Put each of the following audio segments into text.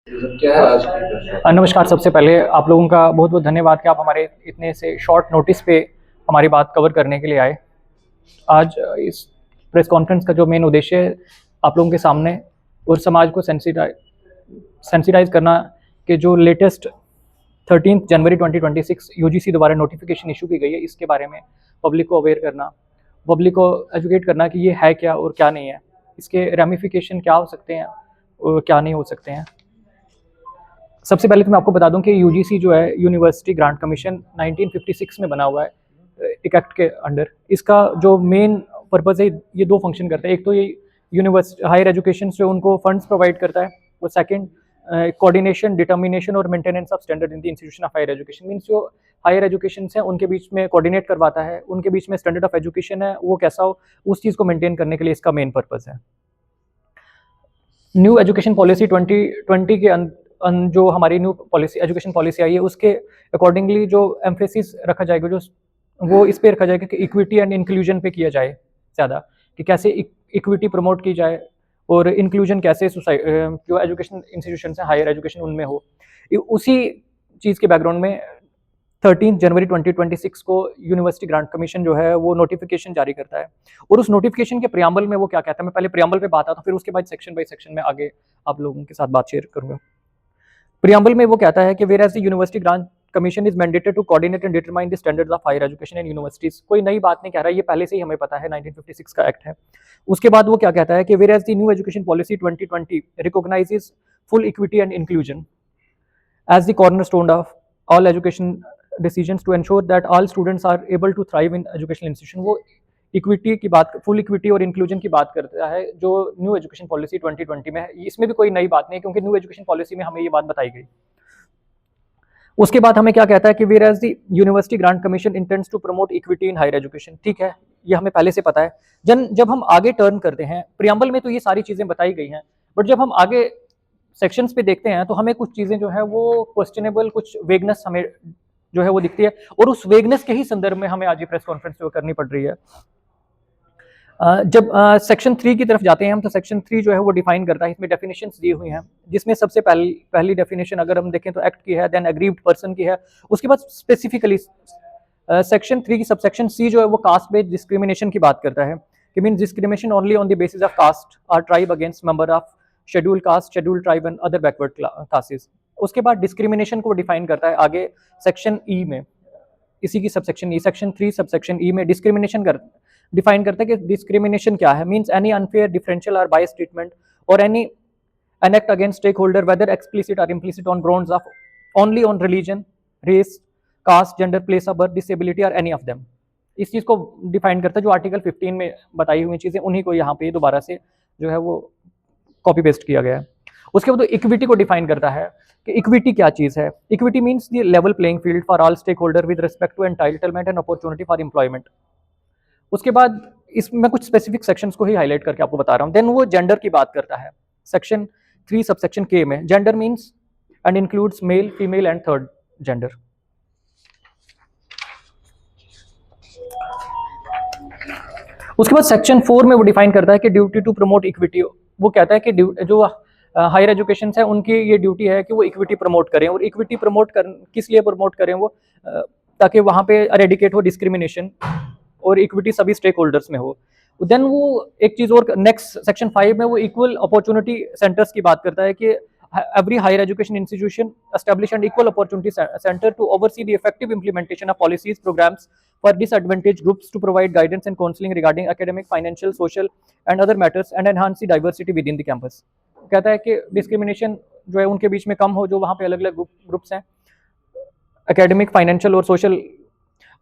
क्या है आज की चर्चा? नमस्कार। सबसे पहले आप लोगों का बहुत बहुत धन्यवाद कि आप हमारे इतने से शॉर्ट नोटिस पे हमारी बात कवर करने के लिए आए। आज इस प्रेस कॉन्फ्रेंस का जो मेन उद्देश्य है आप लोगों के सामने और समाज को सेंसिटाइज करना कि जो लेटेस्ट 13 जनवरी 2026 यूजीसी द्वारा नोटिफिकेशन इशू की गई है, इसके बारे में पब्लिक को अवेयर करना, पब्लिक को एजुकेट करना कि ये है क्या और क्या नहीं है, इसके रेमिफिकेशन क्या हो सकते हैं और क्या नहीं हो सकते हैं। सबसे पहले तो मैं आपको बता दूं कि यूजीसी जो है यूनिवर्सिटी ग्रांट कमीशन 1956 में बना हुआ है, एक एक्ट के अंडर। इसका जो मेन पर्पज़ है, ये दो फंक्शन करता है। एक तो ये यूनिवर्सिटी हायर एजुकेशन से उनको फंड्स प्रोवाइड करता है, और सेकंड कोऑर्डिनेशन, डिटर्मिनेशन और maintenance of standard in the institution of higher education. Means जो हायर एजुकेशन है उनके बीच में कोऑर्डिनेट करवाता है, उनके बीच में स्टैंडर्ड ऑफ एजुकेशन है वो कैसा हो, उस चीज़ को मेंटेन करने के लिए इसका मेन पर्पज़ है। न्यू एजुकेशन पॉलिसी 2020 के जो हमारी न्यू पॉलिसी एजुकेशन पॉलिसी आई है, उसके अकॉर्डिंगली जो एम्फेसिस रखा जाएगा, जो वो इस पे रखा जाएगा कि इक्विटी एंड इंक्लूजन पे किया जाए ज़्यादा, कि कैसे इक्विटी प्रमोट की जाए और इंक्लूजन कैसे जो एजुकेशन इंस्टीट्यूशन है हायर एजुकेशन उनमें हो। उसी चीज़ के बैकग्राउंड में 13 जनवरी 2026 को यूनिवर्सिटी ग्रांट कमीशन जो है वो नोटिफिकेशन जारी करता है। और उस नोटिफिकेशन के प्रियम्बल में वो क्या कहता है, मैं पहले प्रियम्बल पे बात आता हूँ, फिर उसके बाद सेक्शन बाय सेक्शन में आगे आप लोगों के साथ बात शेयर करूंगा। प्रियम्बल में वो कहता है कि whereas the university grant commission is mandated to coordinate and determine the standards of higher education in universities. कोई नई बात नहीं कह रहा है, ये पहले से ही हमें पता है, 1956 का एक्ट है। उसके बाद वो क्या कहता है कि whereas the new education policy 2020 recognises full equity and inclusion as the cornerstone of all education decisions to ensure that all students are able to thrive in educational institution। वो equity की बात, full equity और inclusion की बात करता है जो new education policy 2020 में है। इसमें भी कोई नई बात नहीं है, क्योंकि न्यू एजुकेशन पॉलिसी में हमें ये बात बताई गई। उसके बाद हमें क्या कहता है कि whereas the university grant commission intends to promote equity in higher education. ठीक है, ये हमें पहले से पता है। जब हम आगे टर्न करते हैं, प्रियम्बल में तो ये सारी चीजें बताई गई हैं, बट जब हम आगे सेक्शंस पे देखते हैं तो हमें कुछ चीजें जो है वो क्वेश्चनेबल, कुछ वेगनेस हमें जो है वो दिखती है, और उस वेगनेस के ही संदर्भ में हमें आज ये प्रेस कॉन्फ्रेंस जो करनी पड़ रही है। जब सेक्शन 3 की तरफ जाते हैं हम, तो सेक्शन 3 जो है वो डिफाइन करता है, इसमें डेफिनेशंस दी हुई हैं, जिसमें सबसे पहली डेफिनेशन अगर हम देखें तो एक्ट की है, देन एग्रीव्ड पर्सन की है। उसके बाद स्पेसिफिकली सेक्शन 3 की सबसेक्शन सी जो है वो कास्ट बेस्ड डिस्क्रिमिनेशन की बात करता है, कि mean discrimination only on the basis of caste or tribe against member of schedule caste, schedule tribe and other backward classes. उसके बाद डिस्क्रिमिनेशन को डिफाइन करता है आगे सेक्शन ई में, इसी की सबसेक्शन ई, सेक्शन 3 सबसेक्शन ई में डिस्क्रिमिनेशन डिफाइन करता है कि डिस्क्रिमिनेशन क्या है। Means any unfair, differential or bias treatment or any enact against stakeholder whether explicit or implicit on grounds of only on religion, race, caste, gender, place of birth, disability or any of them. इस चीज को define करता है, जो article 15 में बताई हुई चीजें उन्हीं को यहाँ पे दोबारा से जो है वो कॉपी पेस्ट किया गया है। उसके बाद इक्विटी को डिफाइन करता है कि इक्विटी क्या चीज है। Equity means the level playing field for all stakeholder with respect to entitlement and opportunity for employment. उसके बाद इसमें कुछ स्पेसिफिक सेक्शंस को ही हाईलाइट करके आपको बता रहा हूँ। देन वो जेंडर की बात करता है, सेक्शन 3 सबसेक्शन के में। Gender means and includes male, female and third gender. उसके बाद सेक्शन 4 में वो डिफाइन करता है कि ड्यूटी टू प्रमोट इक्विटी। वो कहता है कि जो हायर एजुकेशन है उनकी ये ड्यूटी है कि वो इक्विटी प्रमोट करें, और इक्विटी प्रमोट कर किस लिए प्रमोट करें वो, ताकि वहाँ पे एरेडिकेट हो डिस्क्रिमिनेशन और इक्विटी सभी स्टेक होल्डर्स में हो। देन वो एक चीज और नेक्स्ट सेक्शन 5 में वो इक्वल अपॉर्चुनिटी सेंटर्स की बात करता है कि every higher education institution establish an equal opportunity center to oversee the effective implementation of policies, programs for disadvantaged groups, to provide guidance and counseling regarding academic, financial, social and other matters, and enhance the diversity within the campus। कहता है कि discrimination जो है उनके बीच में कम हो, जो वहाँ पे अलग अलग ग्रुप्स हैं, एकेडमिक, फाइनेंशियल और सोशल,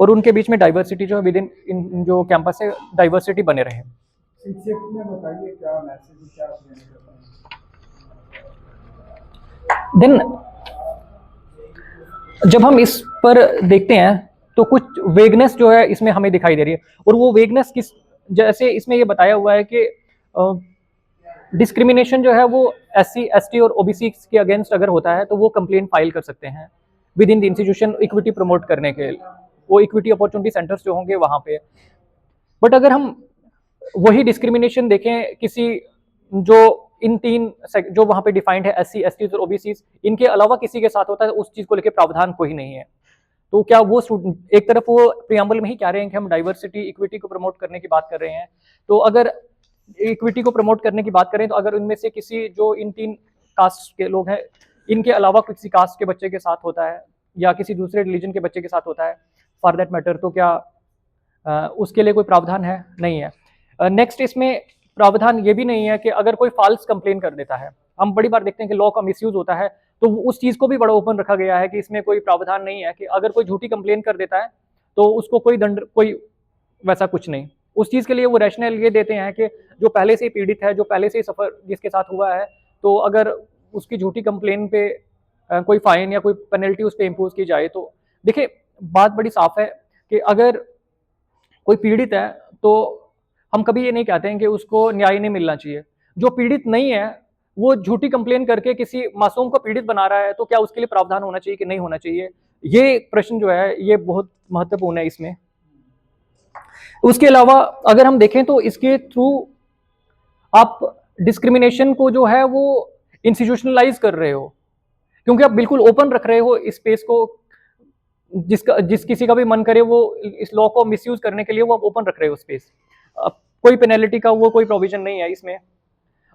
और उनके बीच में डाइवर्सिटी जो है विद इन जो कैंपस है डाइवर्सिटी बने रहे। संक्षेप में बताइए क्या मैसेज, क्या देना चाहते हैं। देन जब हम इस पर देखते हैं तो कुछ वेगनेस जो है इसमें हमें दिखाई दे रही है, और वो वेगनेस किस, जैसे इसमें ये बताया हुआ है कि डिस्क्रिमिनेशन जो है वो SC, ST और OBC के अगेंस्ट अगर होता है तो वो कंप्लेंट फाइल कर सकते हैं with in the institution equity promote करने के लिए, वो इक्विटी अपॉर्चुनिटी सेंटर्स जो होंगे वहाँ पे। बट अगर हम वही डिस्क्रिमिनेशन देखें किसी जो इन तीन जो वहां पे डिफाइंड है SC ST और OBC, इनके अलावा किसी के साथ होता है, उस चीज को लेकर प्रावधान कोई नहीं है। तो क्या वो एक तरफ वो प्रियम्बल में ही कह रहे हैं कि हम डाइवर्सिटी इक्विटी को प्रमोट करने की बात कर रहे हैं, तो अगर इक्विटी को प्रमोट करने की बात करें तो अगर उनमें से किसी जो इन तीन कास्ट के लोग हैं इनके अलावा किसी कास्ट के बच्चे के साथ होता है या किसी दूसरे रिलीजन के बच्चे के साथ होता है फॉर दैट मैटर, तो क्या उसके लिए कोई प्रावधान है? नहीं है। नेक्स्ट इसमें प्रावधान ये भी नहीं है कि अगर कोई फॉल्स कंप्लेन कर देता है, हम बड़ी बार देखते हैं कि लॉ का मिसयूज होता है, तो उस चीज को भी बड़ा ओपन रखा गया है कि इसमें कोई प्रावधान नहीं है कि अगर कोई झूठी कंप्लेन कर देता है तो उसको कोई दंड, कोई वैसा कुछ नहीं। उस चीज के लिए वो रैशनल ये देते हैं कि जो पहले से ही पीड़ित है, जो पहले से ही सफर जिसके साथ हुआ है, तो अगर उसकी झूठी कंप्लेन पे कोई फाइन या कोई पेनल्टी उस पर इम्पोज की जाए, तो देखिए बात बड़ी साफ है कि अगर कोई पीड़ित है तो हम कभी ये नहीं कहते हैं कि उसको न्याय नहीं मिलना चाहिए। जो पीड़ित नहीं है वो झूठी कंप्लेन करके किसी मासूम को पीड़ित बना रहा है, तो क्या उसके लिए प्रावधान होना चाहिए कि नहीं होना चाहिए? ये प्रश्न जो है ये बहुत महत्वपूर्ण है इसमें। उसके अलावा अगर हम देखें तो इसके थ्रू आप डिस्क्रिमिनेशन को जो है वो इंस्टीट्यूशनलाइज कर रहे हो, क्योंकि आप बिल्कुल ओपन रख रहे हो स्पेस को, जिस किसी का भी मन करे वो इस लॉ को मिसयूज करने के लिए वो आप ओपन रख रहे हो स्पेस। कोई पेनल्टी का वो कोई प्रोविजन नहीं है इसमें।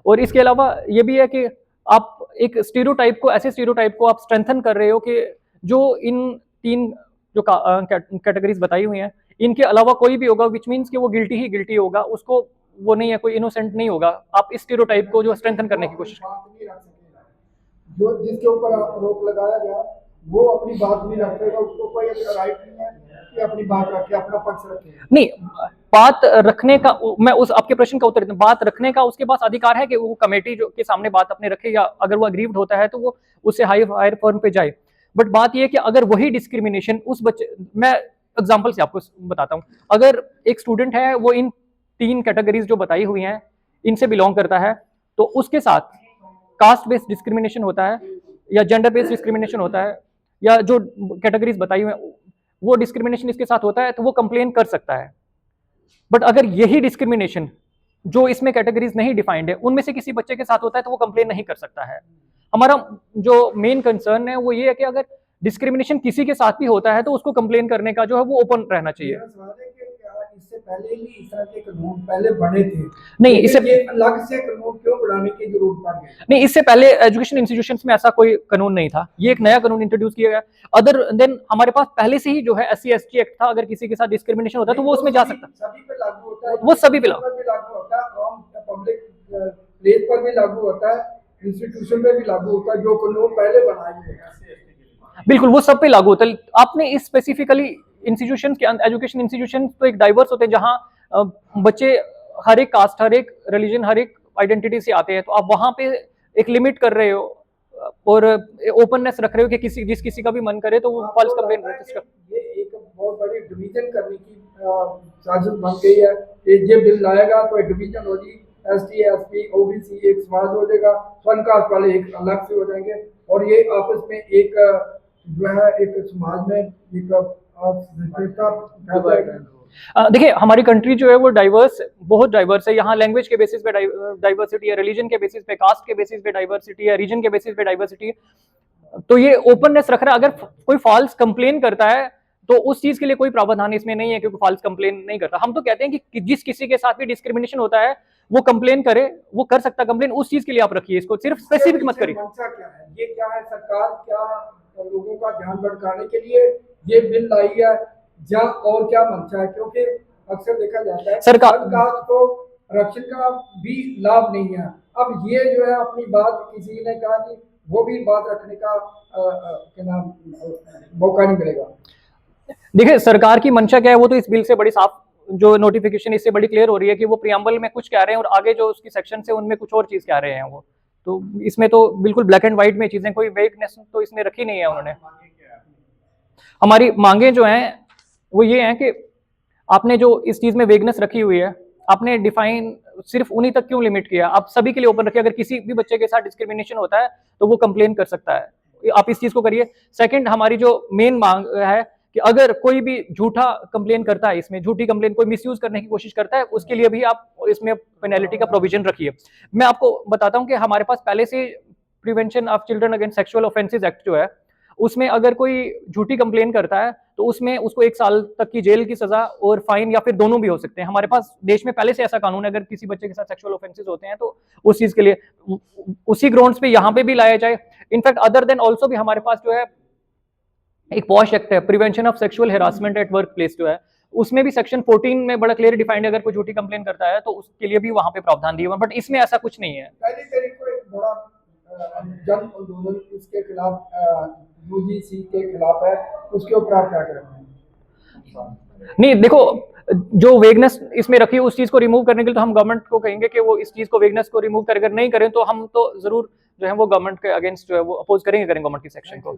और इसके अलावा ये भी है कि आप एक स्टीरियोटाइप को, ऐसे स्टीरियोटाइप को आप स्ट्रेंथन कर रहे हो कि जो इन तीन जो कैटेगरीज बताई हुई हैं इनके अलावा कोई भी होगा विच मीन्स कि वो गिल्टी ही गिल्टी होगा, उसको वो नहीं है, कोई इनोसेंट नहीं होगा। आप इस स्टीरियोटाइप को जो स्ट्रेंथन करने की कोशिश जो जिसके ऊपर आरोप लगाया गया वो अपनी बात नहीं रखेगा, उसको कोई राइट नहीं है कि अपनी बात रखे, अपना पक्ष रखे। नहीं, बात रखने का, मैं उस आपके प्रश्न का उत्तर देता हूं, बात रखने का उसके पास अधिकार है कि वो कमेटी जो के सामने बात अपने रखे, या अगर वो अग्रीव्ड होता है तो वो उससे हायर फॉर्म पे जाए। बट बात ये है कि अगर वही डिस्क्रिमिनेशन उस बच्चे, मैं एग्जांपल से आपको बताता हूं, अगर एक स्टूडेंट है वो इन तीन कैटेगरीज जो बताई हुई हैं इनसे बिलोंग करता है, तो उसके साथ कास्ट बेस्ड डिस्क्रिमिनेशन होता है या जेंडर बेस्ड डिस्क्रिमिनेशन होता है, या जो कैटेगरीज बताई हुई हैं वो डिस्क्रिमिनेशन इसके साथ होता है, तो वो कंप्लेन कर सकता है। बट अगर यही डिस्क्रिमिनेशन जो इसमें कैटेगरीज नहीं डिफाइंड है उनमें से किसी बच्चे के साथ होता है तो वो कंप्लेन नहीं कर सकता है। हमारा जो मेन कंसर्न है वो ये है कि अगर डिस्क्रिमिनेशन किसी के साथ भी होता है तो उसको कंप्लेन करने का जो है वो ओपन रहना चाहिए। इससे पहले ही इस तरह के कानून पहले बने थे, नहीं इससे अलग से कानून क्यों बनाने की जरूरत पड़ गई? नहीं, इससे पहले एजुकेशन इंस्टीट्यूशंस में ऐसा कोई कानून नहीं था, ये एक नया कानून इंट्रोड्यूस किया गया। अदर देन हमारे पास पहले से ही जो है SC ST एक्ट था, अगर किसी के साथ डिस्क्रिमिनेशन होता है तो वो उसमें जा सकता, सभी पे लागू होता है, वो सभी पे लागू होता है, पब्लिक प्लेस पर भी लागू होता है, इंस्टीट्यूशन में भी लागू होता है, जो कानून पहले बनाए गए हैं बिल्कुल वो सब पे लागू होता है। आपने इस स्पेसिफिकली इंस्टीट्यूशन के एजुकेशन इंस्टीट्यूशन तो एक डाइवर्स होते हैं जहाँ बच्चे हर एक कास्ट, हर एक रिलीजन, हर एक आइडेंटिटी से आते हैं, तो आप वहां पे एक लिमिट कर रहे हो और ओपननेस रख रहे हो कि किसी का भी मन करे तो वो फॉल्स कंप्लेन रजिस्टर। ये एक बहुत बड़ी डिवीजन करने की साजिश बन गई है कि ये बिल लाएगा तो डिवीजन होगी, ST SC OBC एक समाज हो जाएगा, स्वर्ण कास्ट वाले एक अलग से हो जाएंगे, और ये आपस में एक जो है एक समाज में एक देखिए हमारी कंट्री जो है वो डाइवर्स, बहुत डाइवर्स है। यहाँ लैंग्वेज के बेसिस पे डाइवर्सिटी है, रिलीजन के बेसिस पे, कास्ट के बेसिस पे डाइवर्सिटी है, रीजन के बेसिस पे डाइवर्सिटी है। तो ये ओपननेस रख रहा है। अगर कोई फॉल्स कंप्लेन करता है तो उस चीज के लिए कोई प्रावधान इसमें नहीं है क्योंकि फॉल्स कंप्लेन नहीं करता। हम तो कहते हैं कि जिस किसी के साथ भी डिस्क्रिमिनेशन होता है वो कंप्लेन करे, वो कर सकता कंप्लेन, उस चीज के लिए आप रखिए, इसको सिर्फ स्पेसिफिक मत करिए। ये क्या है, सरकार क्या लोगों का ध्यान भटकाने के लिए ये बिल लाई है या और क्या मंशा है? क्योंकि अक्सर देखा जाता है सरकार कास्ट को आरक्षण का भी लाभ नहीं है। अब ये जो है अपनी बात किसी ने कहा कि वो भी बात रखने का क्या नाम मौका नहीं मिलेगा। देखिए सरकार की मंशा क्या है वो तो इस बिल से बड़ी साफ, जो नोटिफिकेशन इससे बड़ी क्लियर हो रही है कि वो प्रियम्बल में कुछ कह रहे हैं और आगे जो उसकी सेक्शन से उनमें कुछ और चीज कह रहे हैं। वो तो इसमें तो बिल्कुल ब्लैक एंड व्हाइट में चीजें, कोई वेगनेस तो इसमें रखी नहीं है उन्होंने। हमारी मांगे जो हैं वो ये हैं कि आपने जो इस चीज में वेगनेस रखी हुई है, आपने डिफाइन सिर्फ उन्हीं तक क्यों लिमिट किया? आप सभी के लिए ओपन रखिए। अगर किसी भी बच्चे के साथ डिस्क्रिमिनेशन होता है तो वो कंप्लेन कर सकता है, आप इस चीज को करिए। सेकंड, हमारी जो मेन मांग है कि अगर कोई भी झूठा कंप्लेन करता है, इसमें झूठी कंप्लेन कोई मिसयूज करने की कोशिश करता है, उसके लिए भी आप इसमें पेनल्टी का प्रोविजन रखिए। मैं आपको बताता हूं कि हमारे पास पहले से prevention of children against sexual offences act जो है, उसमें अगर कोई झूठी कंप्लेन करता है तो उसमें उसको 1 साल तक की जेल की सजा और फाइन या फिर दोनों भी हो सकते हैं। हमारे पास देश में पहले से ऐसा कानून है, अगर किसी बच्चे के साथ सेक्सुअल ऑफेंसेस होते हैं तो उस चीज के लिए उसी ग्राउंड्स पे यहाँ पे भी लाया जाए। इनफैक्ट अदर देन ऑल्सो भी हमारे पास जो है एक पॉश एक्ट है, prevention of sexual harassment at work place जो है, उसमें भी सेक्शन 14 में बड़ा क्लियर डिफाइंड है, अगर कोई झूठी कंप्लेन करता है तो उसके लिए भी वहां पे प्रावधान दिए हुए हैं, बट इसमें ऐसा कुछ नहीं है। पहली तारीख को एक बड़ा जन आंदोलन इसके खिलाफ यूजीसी के खिलाफ है, उसके ऊपर आप क्या करेंगे? नहीं देखो, जो वेगनेस इसमें रखी है उस चीज को रिमूव करने के लिए तो हम गवर्नमेंट को कहेंगे कि वो इस चीज को वेगनेस को रिमूव कर, अगर नहीं करें तो हम तो जरूर जो है वो गवर्नमेंट के अगेंस्ट जो है वो अपोज करेंगे गवर्नमेंट की सेक्शन को।